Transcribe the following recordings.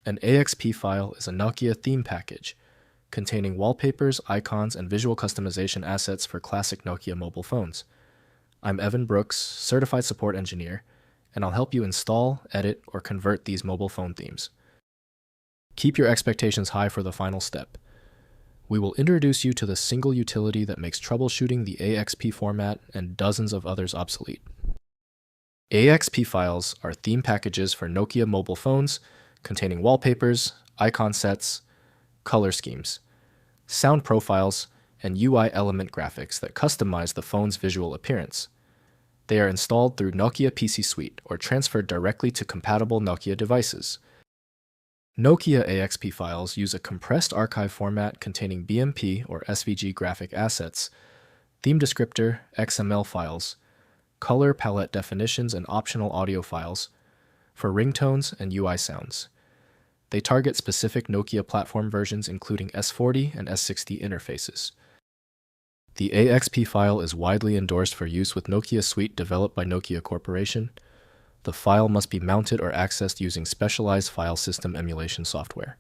An AXP file is a Nokia theme package containing wallpapers, icons, and visual customization assets for classic Nokia mobile phones. I'm Evan Brooks, Certified Support Engineer, and I'll help you install, edit, or convert these mobile phone themes. Keep your expectations high for the final step. We will introduce you to the single utility that makes troubleshooting the AXP format and dozens of others obsolete. AXP files are theme packages for Nokia mobile phones containing wallpapers, icon sets, color schemes, sound profiles, and UI element graphics that customize the phone's visual appearance. They are installed through Nokia PC Suite or transferred directly to compatible Nokia devices. Nokia AXP files use a compressed archive format containing BMP or SVG graphic assets, theme descriptor, XML files, color palette definitions, and optional audio files for ringtones and UI sounds. They target specific Nokia platform versions including S40 and S60 interfaces. The AXP file is widely endorsed for use with Nokia Suite developed by Nokia Corporation. The file must be mounted or accessed using specialized file system emulation software.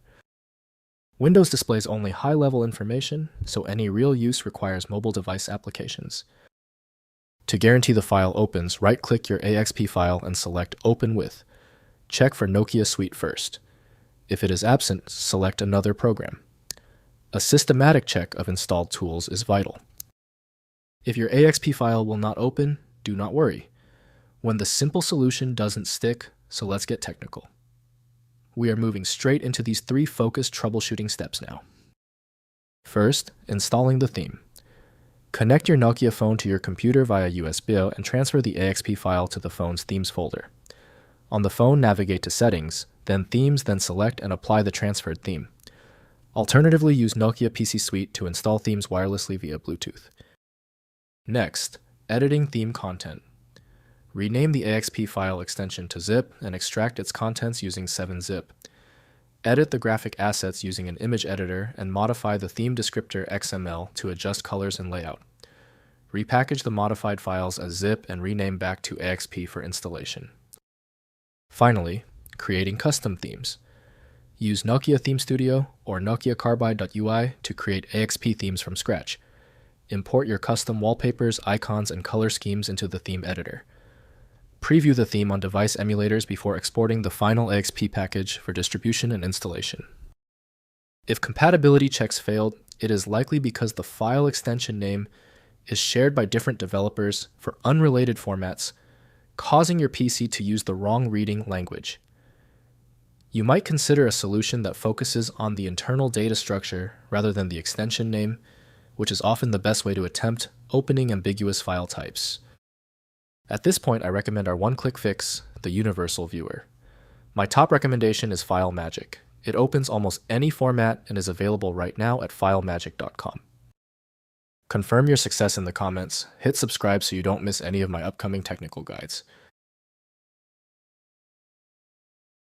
Windows displays only high-level information, so any real use requires mobile device applications. To guarantee the file opens, right-click your AXP file and select Open With. Check for Nokia Suite first. If it is absent, select another program. A systematic check of installed tools is vital. If your AXP file will not open, do not worry. When the simple solution doesn't stick, so let's get technical. We are moving straight into these three focused troubleshooting steps now. First, installing the theme. Connect your Nokia phone to your computer via USB and transfer the AXP file to the phone's Themes folder. On the phone, navigate to Settings, then Themes, then select and apply the transferred theme. Alternatively, use Nokia PC Suite to install themes wirelessly via Bluetooth. Next, editing theme content. Rename the AXP file extension to zip and extract its contents using 7-zip. Edit the graphic assets using an image editor and modify the theme descriptor XML to adjust colors and layout. Repackage the modified files as zip and rename back to AXP for installation. Finally, creating custom themes. Use Nokia Theme Studio or Nokia Carbide.ui to create AXP themes from scratch. Import your custom wallpapers, icons, and color schemes into the theme editor. Preview the theme on device emulators before exporting the final AXP package for distribution and installation. If compatibility checks failed, it is likely because the file extension name is shared by different developers for unrelated formats, causing your PC to use the wrong reading language. You might consider a solution that focuses on the internal data structure rather than the extension name, which is often the best way to attempt opening ambiguous file types. At this point, I recommend our one-click fix, the Universal Viewer. My top recommendation is FileMagick. It opens almost any format and is available right now at filemagick.com. Confirm your success in the comments, hit subscribe so you don't miss any of my upcoming technical guides.